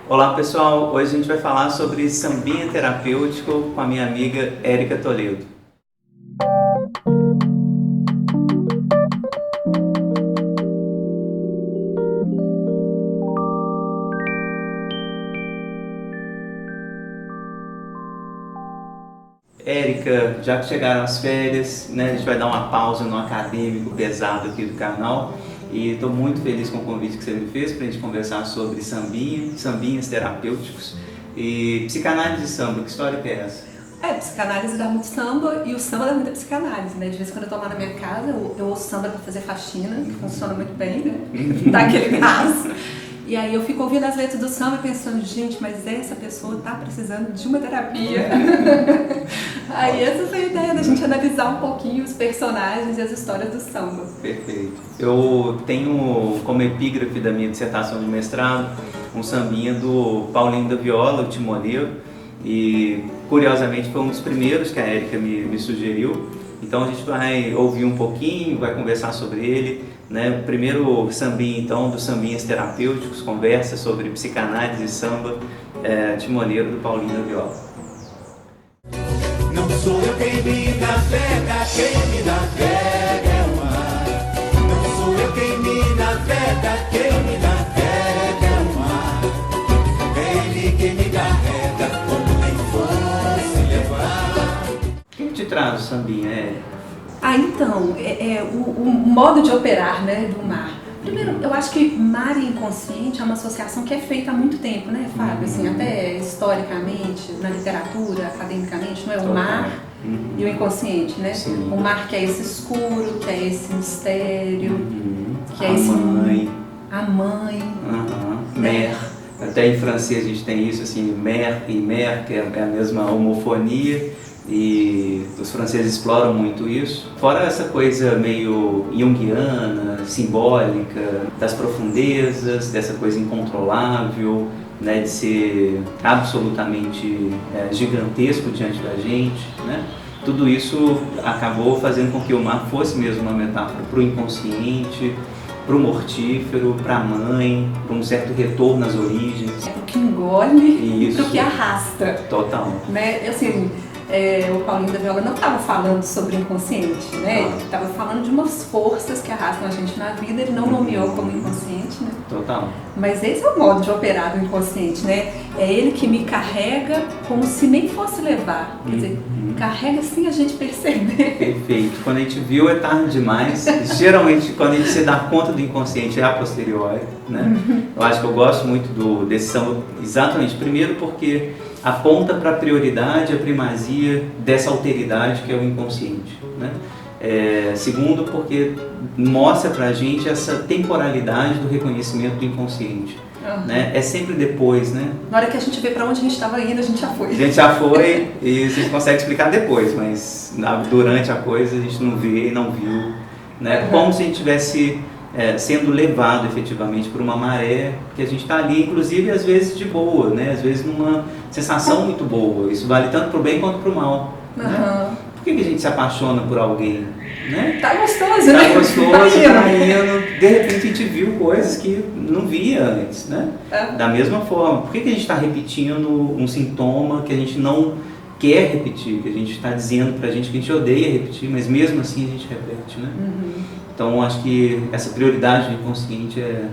Olá pessoal, hoje a gente vai falar sobre sambinha terapêutico com a minha amiga Érica Toledo. Érica, já que chegaram as férias, né, a gente vai dar uma pausa no acadêmico pesado aqui do canal e estou muito feliz com o convite que você me fez para a gente conversar sobre sambinhas terapêuticos e psicanálise de samba. Que história que é essa? Psicanálise dá muito samba e o samba dá muita psicanálise, né? De vez em quando eu tô lá na minha casa, eu ouço samba pra fazer faxina, que funciona muito bem, né? Dá aquele gás. E aí eu fico ouvindo as letras do samba e pensando, gente, mas essa pessoa tá precisando de uma terapia. Aí essa foi a ideia da gente analisar um pouquinho os personagens e as histórias do samba. Perfeito. Eu tenho como epígrafe da minha dissertação de mestrado um sambinha do Paulinho da Viola, o Timoneiro, e curiosamente foi um dos primeiros que a Érica me sugeriu. Então a gente vai ouvir um pouquinho, vai conversar sobre ele, né? O primeiro sambinha então dos sambinhas terapêuticos, conversa sobre psicanálise e samba, Timoneiro do Paulinho da Viola. Não sou eu quem me navega, quem me navega é o mar. Não sou eu quem me navega, quem me navega é o mar. É ele quem me carrega, como nem fosse levar. O que te traz o sambinha, Então, o modo de operar, né, do mar. Primeiro, eu acho que mar e inconsciente é uma associação que é feita há muito tempo, né, Fábio? Assim, até historicamente, na literatura, academicamente, não é o mar e o inconsciente, né? Sim. O mar que é esse escuro, que é esse mistério, que a é esse... mãe. A mãe. Mer. Até em francês a gente tem isso, assim, mer e mer, que é a mesma homofonia. E os franceses exploram muito isso. Fora essa coisa meio junguiana, simbólica, das profundezas, dessa coisa incontrolável, né, de ser absolutamente gigantesco diante da gente, né? Tudo isso acabou fazendo com que o mar fosse mesmo uma metáfora para o inconsciente, para o mortífero, para a mãe, para um certo retorno às origens. É o que engole e Isso. pro que arrasta. Total. Né? Assim, o Paulinho da Viola não estava falando sobre o inconsciente, né? Ele estava falando de umas forças que arrastam a gente na vida, ele não nomeou como inconsciente, né? Total. Mas esse é o modo de operar do inconsciente, né? É ele que me carrega como se nem fosse levar, quer dizer, carrega sem a gente perceber. Perfeito. Quando a gente viu é tarde demais. Geralmente quando a gente se dá conta do inconsciente é a posteriori, né? Eu acho que eu gosto muito desse samba exatamente, primeiro porque aponta para a prioridade, a primazia dessa alteridade que é o inconsciente, né? Segundo, porque mostra pra gente essa temporalidade do reconhecimento do inconsciente, né? É sempre depois, né? Na hora que a gente vê pra onde a gente estava indo, a gente já foi. A gente já foi e a gente consegue explicar depois, mas durante a coisa a gente não vê e não viu, né? Como se a gente tivesse sendo levado efetivamente por uma maré, que a gente está ali, inclusive às vezes de boa, né? Às vezes numa sensação muito boa. Isso vale tanto para o bem quanto para o mal, né? Por que a gente se apaixona por alguém, né? Tá gostoso, Tá né? gostoso, Tá tá indo. indo. De repente a gente viu coisas que não via antes, né? Da mesma forma, por que a gente está repetindo um sintoma que a gente não quer repetir, que a gente está dizendo pra gente que a gente odeia repetir, mas mesmo assim a gente repete, né? Então acho que essa prioridade do inconsciente é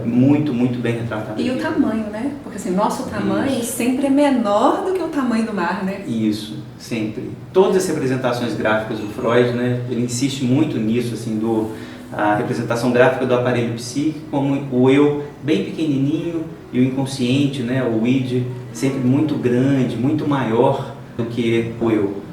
muito, muito bem retratada. E o aqui. tamanho, né? Porque assim, nosso tamanho sempre é menor do que o tamanho do mar, né? Isso, sempre. Todas as representações gráficas do Freud, né, ele insiste muito nisso, assim, a representação gráfica do aparelho psíquico, como o eu bem pequenininho e o inconsciente, né, o id, sempre muito grande, muito maior do que o eu.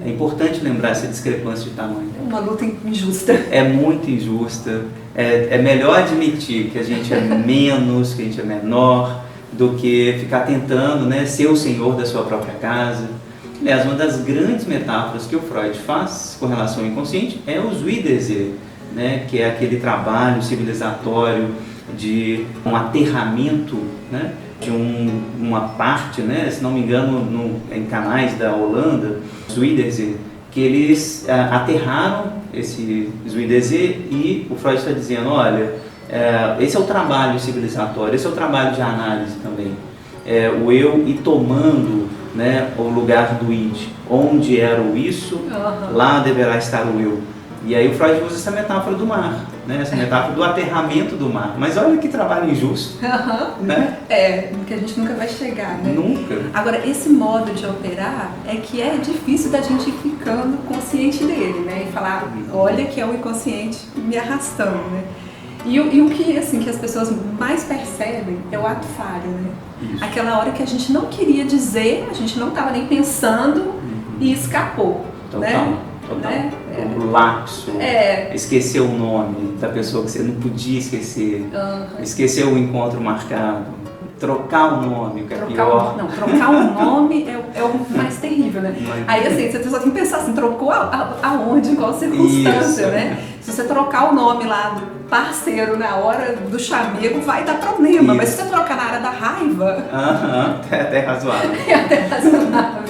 É importante lembrar essa discrepância de tamanho. É uma luta injusta. É muito injusta. É melhor admitir que a gente é menos, que a gente é menor, do que ficar tentando, né, ser o senhor da sua própria casa. Aliás, uma das grandes metáforas que o Freud faz com relação ao inconsciente é o Zuiderzee, né, que é aquele trabalho civilizatório de um aterramento, né, de uma parte, né, se não me engano, em canais da Holanda, Zuiderzee, que eles aterraram esse Zuiderzee e o Freud está dizendo, olha, Esse é o trabalho civilizatório, esse é o trabalho de análise também. O eu ir tomando, né, o lugar do id. Onde era o isso, lá deverá estar o eu. E aí o Freud usa essa metáfora do mar, né? Essa metáfora do aterramento do mar. Mas olha que trabalho injusto. Né? Que a gente nunca vai chegar, né? Nunca. Agora, esse modo de operar é que é difícil da gente ir ficando consciente dele, né? E falar, olha que é o inconsciente me arrastando, né? E o que, assim, que as pessoas mais percebem é o ato falho, né? Isso. Aquela hora que a gente não queria dizer, a gente não estava nem pensando e escapou, Total. né? Total. Né? O lapso, esquecer o nome da pessoa que você não podia esquecer, esquecer o encontro marcado, trocar o nome, o que é pior. Trocar o nome é o mais terrível, né? Aí assim, você só tem que pensar assim, trocou aonde, em qual circunstância, Isso. né? Se você trocar o nome lá do parceiro na hora do chamego, vai dar problema. Mas se você trocar na hora da raiva... É até razoável. É até razoável.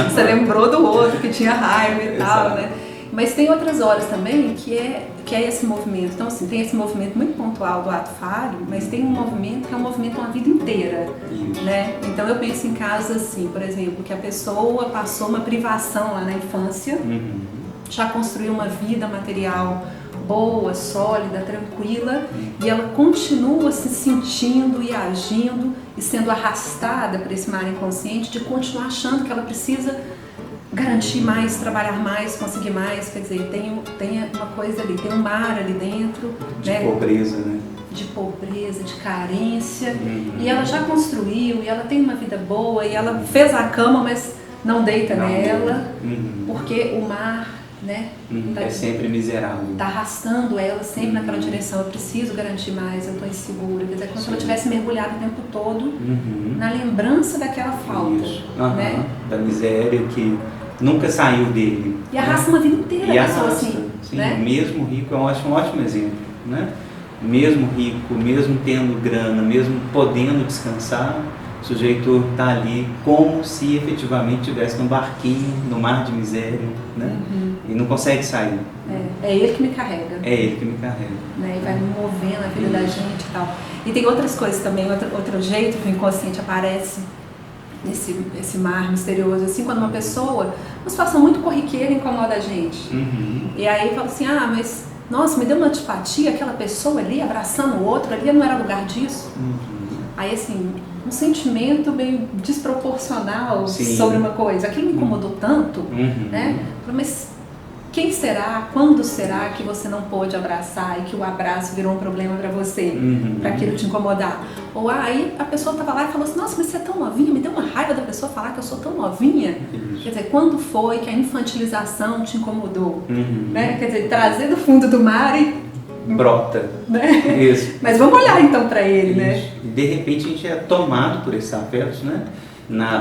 Você lembrou do outro que tinha raiva e tal, né? Mas tem outras horas também que é esse movimento. Então, assim, tem esse movimento muito pontual do ato falho, mas tem um movimento que é um movimento uma vida inteira, né? Então, eu penso em casos assim, por exemplo, que a pessoa passou uma privação lá na infância, já construiu uma vida material boa, sólida, tranquila, e ela continua se sentindo e agindo e sendo arrastada por esse mar inconsciente de continuar achando que ela precisa garantir mais, trabalhar mais, conseguir mais. Quer dizer, tem uma coisa ali, tem um mar ali dentro, de pobreza, né? De pobreza, de carência, e ela já construiu, e ela tem uma vida boa, e ela fez a cama, mas não deita nela, porque o mar, né, é sempre miserável. Tá arrastando ela sempre naquela direção. Eu preciso garantir mais, eu tô insegura. Quer dizer, como se ela tivesse mergulhado o tempo todo na lembrança daquela falta. Né? Da miséria que nunca saiu dele. E arrasta uma vida inteira a pessoa assim. Sim, né? Mesmo rico é um ótimo exemplo. Né? Mesmo rico, mesmo tendo grana, mesmo podendo descansar, o sujeito está ali como se efetivamente estivesse num barquinho, no mar de miséria, né? E não consegue sair. É ele que me carrega. É ele que me carrega. Né? E vai me movendo a vida da gente e tal. E tem outras coisas também, outro jeito que o inconsciente aparece nesse mar misterioso, assim, quando uma situação muito corriqueira incomoda a gente. E aí fala assim, mas nossa, me deu uma antipatia, aquela pessoa ali abraçando o outro, ali não era lugar disso. Aí assim, um sentimento meio desproporcional sobre uma coisa, aquilo me incomodou tanto, né? Mas quem será, quando será que você não pôde abraçar e que o abraço virou um problema para você, para aquilo te incomodar? Ou aí a pessoa estava lá e falou assim, nossa, mas você é tão novinha, me deu uma raiva da pessoa falar que eu sou tão novinha. Quer dizer, quando foi que a infantilização te incomodou? Né? Quer dizer, trazer do fundo do mar e brota. Né? Isso. Mas vamos olhar então para ele, né? E de repente a gente é tomado por esses afetos, né?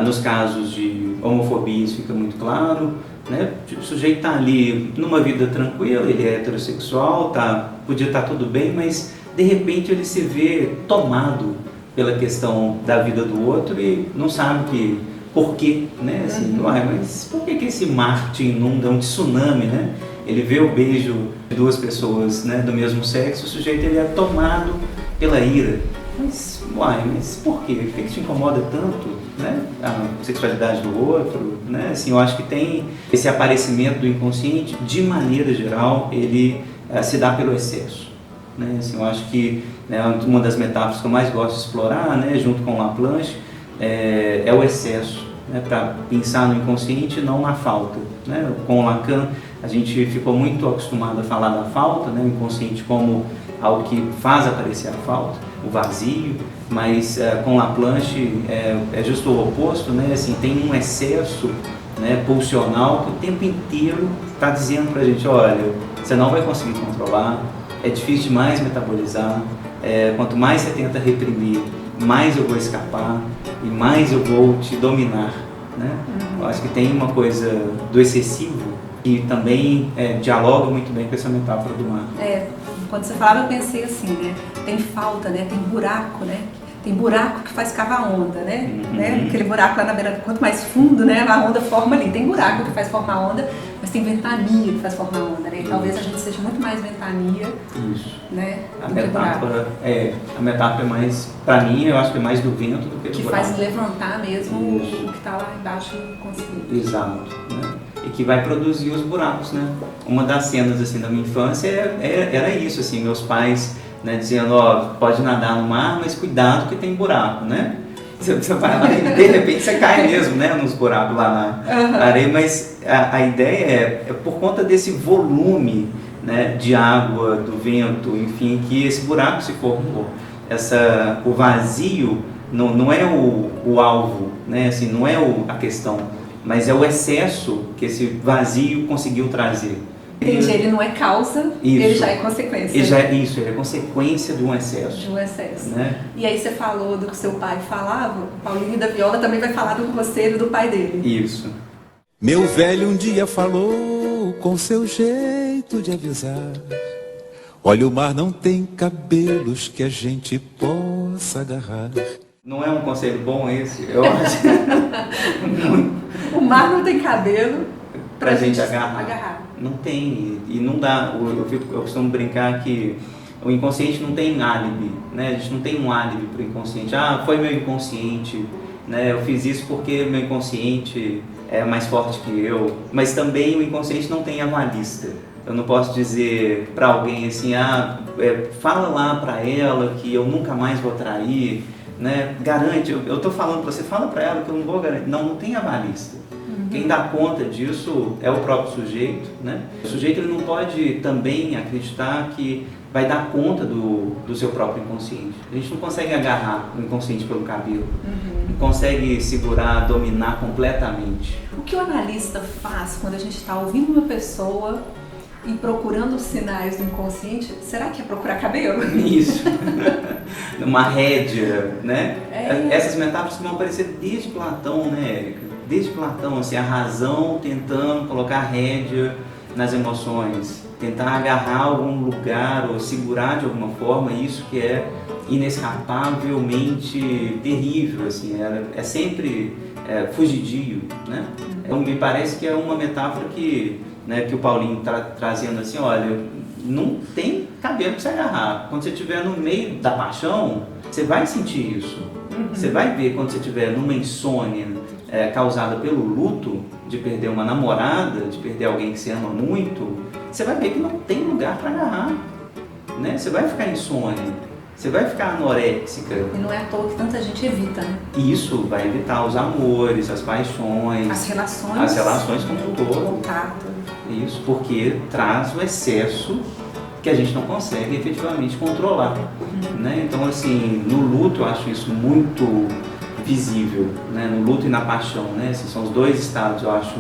Nos casos de homofobia isso fica muito claro, né? O sujeito está ali numa vida tranquila, ele é heterossexual, podia estar tudo bem, mas de repente ele se vê tomado pela questão da vida do outro e não sabe por quê, né? Assim, mas por que esse mar te inunda, um tsunami, né? Ele vê o beijo de duas pessoas, né, do mesmo sexo, o sujeito ele é tomado pela ira. Mas por quê? Por que te incomoda tanto, né, a sexualidade do outro? Né? Assim, eu acho que tem esse aparecimento do inconsciente, de maneira geral, ele se dá pelo excesso. Né? Assim, eu acho que uma das metáforas que eu mais gosto de explorar, né, junto com Laplanche, é o excesso, né, para pensar no inconsciente e não na falta. Né? Com Lacan, a gente ficou muito acostumado a falar da falta, né, o inconsciente como algo que faz aparecer a falta, o vazio, mas com Laplanche é justo o oposto, né? Assim, tem um excesso, né, pulsional que o tempo inteiro está dizendo para a gente, olha, você não vai conseguir controlar, é difícil demais metabolizar, quanto mais você tenta reprimir, mais eu vou escapar e mais eu vou te dominar. Né? Eu acho que tem uma coisa do excessivo que também dialoga muito bem com essa metáfora do mar. Quando você falava eu pensei assim, né? Tem falta, né? Tem buraco, né? Tem buraco que faz cavar onda, né? Aquele buraco lá na beira, quanto mais fundo, né? A onda forma ali. Tem buraco que faz formar onda, mas tem ventania que faz formar onda, né? E talvez a gente seja muito mais ventania, Isso. né? A do que buraco. metáfora é mais, pra mim, eu acho que é mais do vento do que do Que buraco. faz levantar mesmo Isso. o que está lá embaixo consciente. Exato, né? E que vai produzir os buracos, né? Uma das cenas, assim, da minha infância era isso, assim, meus pais, né, dizendo, ó, pode nadar no mar, mas cuidado que tem buraco, né? Você vai lá e de repente você cai mesmo, né, nos buracos lá na areia, mas a ideia é por conta desse volume, né, de água, do vento, enfim, que esse buraco se formou. O vazio não é o alvo, né, assim, não é a questão, mas é o excesso que esse vazio conseguiu trazer. Entendi, ele não é causa, ele já é consequência. Ele é consequência de um excesso. De um excesso. Né? E aí você falou do que seu pai falava, o Paulinho da Viola também vai falar do conselho do pai dele. Isso. Meu velho um dia falou com seu jeito de avisar: olha, o mar não tem cabelos que a gente possa agarrar. Não é um conselho bom esse? Eu acho. O mar não tem cabelo pra gente agarrar. Não tem, e não dá. Eu costumo brincar que o inconsciente não tem álibi, né? A gente não tem um álibi para o inconsciente. Ah, foi meu inconsciente, né? Eu fiz isso porque meu inconsciente é mais forte que eu. Mas também o inconsciente não tem avalista. Eu não posso dizer para alguém assim, fala lá para ela que eu nunca mais vou trair, né? Garante, eu tô falando para você, fala para ela que eu não vou garantir. Não tem avalista. Quem dá conta disso é o próprio sujeito, né? O sujeito ele não pode também acreditar que vai dar conta do seu próprio inconsciente. A gente não consegue agarrar o inconsciente pelo cabelo, não consegue segurar, dominar completamente. O que o analista faz quando a gente está ouvindo uma pessoa e procurando os sinais do inconsciente, será que é procurar cabelo? Isso. Uma rédea, né? Essas metáforas que vão aparecer desde Platão, né, Érica? Desde Platão, assim, a razão tentando colocar rédea nas emoções, tentar agarrar algum lugar ou segurar de alguma forma isso que é inescapavelmente terrível, assim, é sempre fugidio, né? Então me parece que é uma metáfora que o Paulinho está trazendo assim, olha, não tem cabelo para se agarrar. Quando você estiver no meio da paixão, você vai sentir isso. Você vai ver quando você estiver numa insônia causada pelo luto de perder uma namorada, de perder alguém que você ama muito, você vai ver que não tem lugar para agarrar, né? Você vai ficar insônia, você vai ficar anoréxica. E não é à toa que tanta gente evita, né? Isso vai evitar os amores, as paixões, as relações como um todo. Contato. Isso, porque traz o excesso que a gente não consegue efetivamente controlar, né? Então, assim, no luto eu acho isso muito visível, né? No luto e na paixão, né? Esses são os dois estados, eu acho,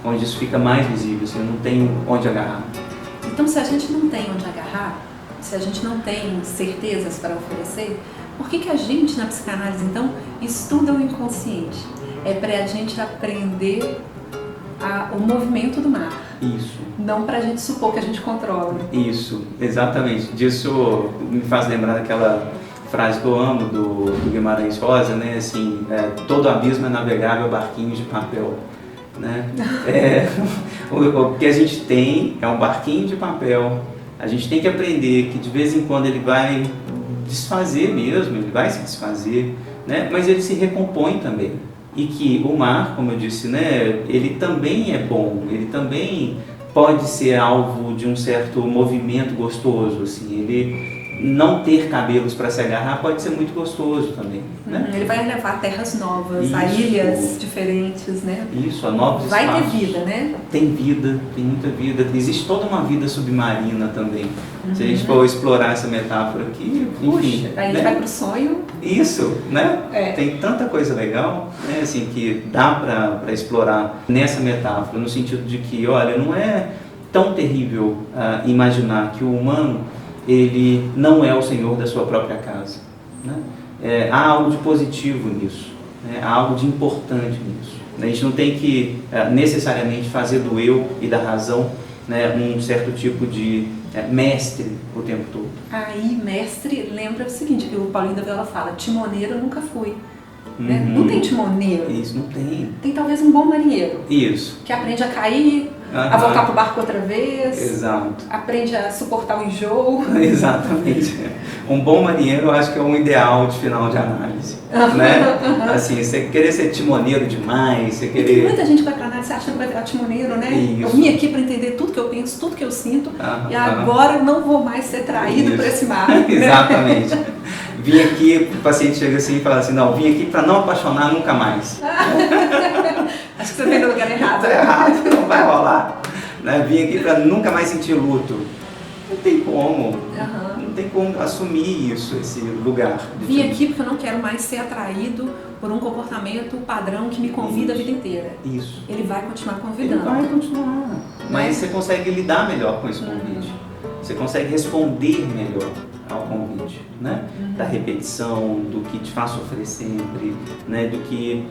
onde isso fica mais visível, assim, eu não tenho onde agarrar. Então, se a gente não tem onde agarrar, se a gente não tem certezas para oferecer, por que a gente, na psicanálise, então, estuda o inconsciente? É para a gente aprender o movimento do mar. Isso. Não para a gente supor que a gente controla. Isso, exatamente. Disso me faz lembrar daquela frase que eu amo do Guimarães Rosa, né? Assim, todo abismo é navegável, barquinho de papel, né? O que a gente tem é um barquinho de papel. A gente tem que aprender que de vez em quando ele vai desfazer mesmo, ele vai se desfazer, né? Mas ele se recompõe também. E que o mar, como eu disse, né, ele também é bom, ele também pode ser alvo de um certo movimento gostoso, assim, ele não ter cabelos para se agarrar pode ser muito gostoso também, né? Ele vai levar a terras novas, Isso. a ilhas diferentes, né? Isso, a novos espaços. Vai ter vida, né? Tem vida, tem muita vida. Existe toda uma vida submarina também. Se a gente for explorar essa metáfora aqui, enfim... Puxa, aí a gente vai pro sonho. Isso, né? Tem tanta coisa legal, né, assim, que dá para explorar nessa metáfora, no sentido de que, olha, não é tão terrível imaginar que o humano ele não é o senhor da sua própria casa, né? Há algo de positivo nisso, né? Há algo de importante nisso. A gente não tem que necessariamente fazer do eu e da razão, né, um certo tipo de mestre o tempo todo. Aí, mestre, lembra o seguinte, que o Paulinho da Viola fala, timoneiro eu nunca fui. Né? Não tem timoneiro. Isso, não tem. Tem talvez um bom marinheiro. Isso. Que aprende a cair, a voltar pro barco outra vez. Exato. Aprende a suportar o enjoo. Exatamente. Um bom marinheiro, eu acho que é um ideal de final de análise, né? Assim, você querer ser timoneiro demais, você Tem querer... muita gente que vai pra análise achando que vai virar timoneiro, né? Isso. Eu vim aqui para entender tudo que eu penso, tudo que eu sinto, e Aham. agora eu não vou mais ser traído Isso. por esse mar. né? Exatamente. Vim aqui, o paciente chega assim e fala assim, não, vim aqui para não apaixonar nunca mais. Acho que você veio no lugar errado. Tá errado, não vai rolar. Né? Vim aqui para nunca mais sentir luto. Não tem como. Aham. Não tem como assumir isso, esse lugar. Vim aqui porque eu não quero mais ser atraído por um comportamento padrão que me convida a vida inteira. Isso. Ele vai continuar Ele convidando. vai continuar. Mas você consegue lidar melhor com esse convite. Você consegue responder melhor ao convite, né? Da repetição, do que te faz sofrer sempre, né? Do que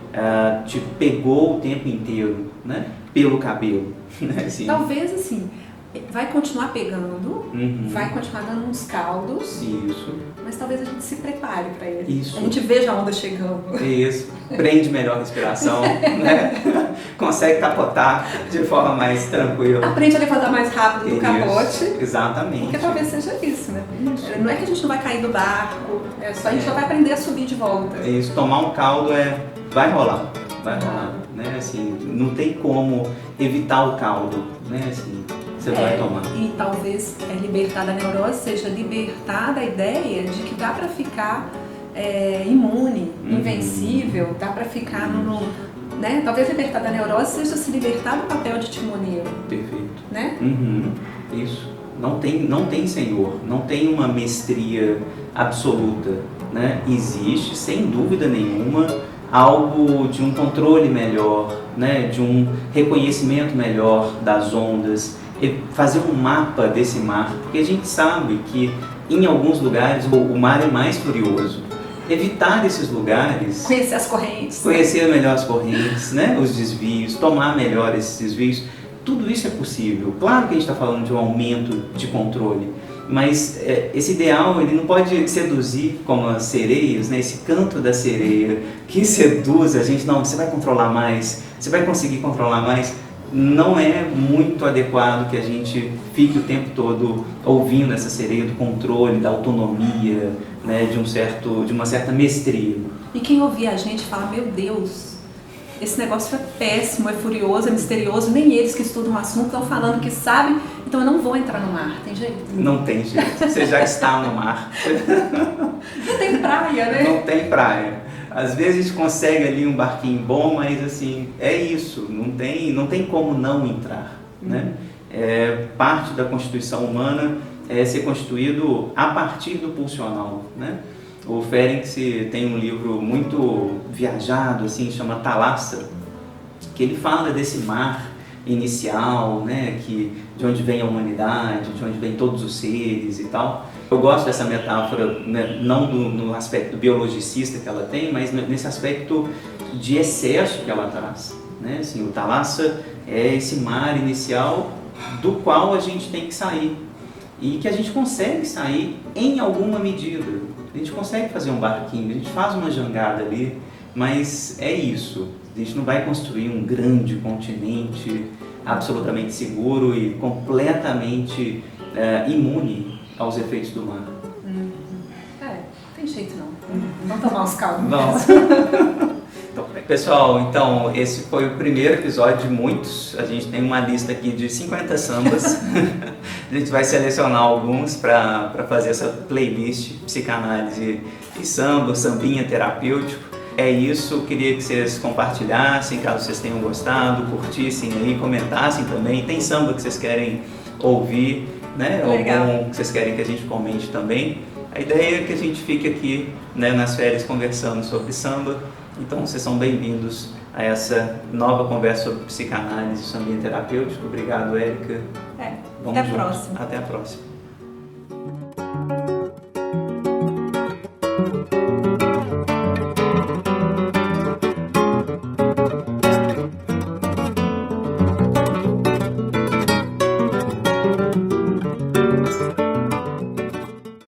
te pegou o tempo inteiro, né? Pelo cabelo, né? Assim. Talvez assim, vai continuar pegando, Uhum. vai continuar dando uns caldos, Isso, mas talvez a gente se prepare para ele. Isso. A gente veja a onda chegando. isso. Prende melhor a respiração, né? Consegue capotar de forma mais tranquila. Aprende a levantar mais rápido do Isso, capote. exatamente. Porque talvez seja isso, né? Isso. Não é que a gente não vai cair do barco, é só a gente só vai aprender a subir de volta. É isso, tomar um caldo vai rolar, né? Assim, não tem como evitar o caldo, né? Assim, você vai tomar. E talvez libertar da neurose seja libertar da ideia de que dá pra ficar imune, invencível, dá pra ficar né? Talvez libertar da neurose seja se libertar do papel de timoneiro, Perfeito. né? Uhum, isso. Não tem senhor, não tem uma mestria absoluta, né? Existe, sem dúvida nenhuma, algo de um controle melhor, né? De um reconhecimento melhor das ondas, e fazer um mapa desse mar, porque a gente sabe que em alguns lugares o mar é mais furioso. Evitar esses lugares, Conhecer as correntes. conhecer melhor as correntes, né? Os desvios, tomar melhor esses desvios, tudo isso é possível. Claro que a gente está falando de um aumento de controle, mas esse ideal ele não pode seduzir como as sereias, né? Esse canto da sereia que seduz a gente, não, você vai controlar mais, você vai conseguir controlar mais. Não é muito adequado que a gente fique o tempo todo ouvindo essa sereia do controle, da autonomia, né, de uma certa mestria. E quem ouvir a gente fala, meu Deus, esse negócio é péssimo, é furioso, é misterioso, nem eles que estudam o assunto estão falando que sabem, então eu não vou entrar no mar, tem jeito? Não tem jeito, você já está no mar. Não tem praia, né? Não tem praia. Às vezes a gente consegue ali um barquinho bom, mas assim, é isso, não tem como não entrar, né? Parte da constituição humana é ser constituído a partir do pulsional, né? O Ferenczi tem um livro muito viajado, assim, chama Thalassa, que ele fala desse mar inicial, né? De onde vem a humanidade, de onde vem todos os seres e tal. Eu gosto dessa metáfora, né, não no aspecto biologicista que ela tem, mas nesse aspecto de excesso que ela traz, né? Assim, o Thalassa é esse mar inicial do qual a gente tem que sair e que a gente consegue sair em alguma medida. A gente consegue fazer um barquinho, a gente faz uma jangada ali, mas é isso. A gente não vai construir um grande continente absolutamente seguro e completamente imune aos efeitos do mar. Tem jeito não. Vamos tomar uns caldos. Vamos. Então, pessoal, então esse foi o primeiro episódio de muitos. A gente tem uma lista aqui de 50 sambas. A gente vai selecionar alguns para fazer essa playlist psicanálise e samba, sambinha terapêutico. É isso, queria que vocês compartilhassem, caso vocês tenham gostado, curtissem aí, comentassem também. Tem samba que vocês querem ouvir, né? Algum que vocês querem que a gente comente também. A ideia é que a gente fique aqui, né, nas férias conversando sobre samba. Então vocês são bem-vindos a essa nova conversa sobre psicanálise e sambinha terapêutico. Obrigado, Érica. Até a próxima. Até a próxima.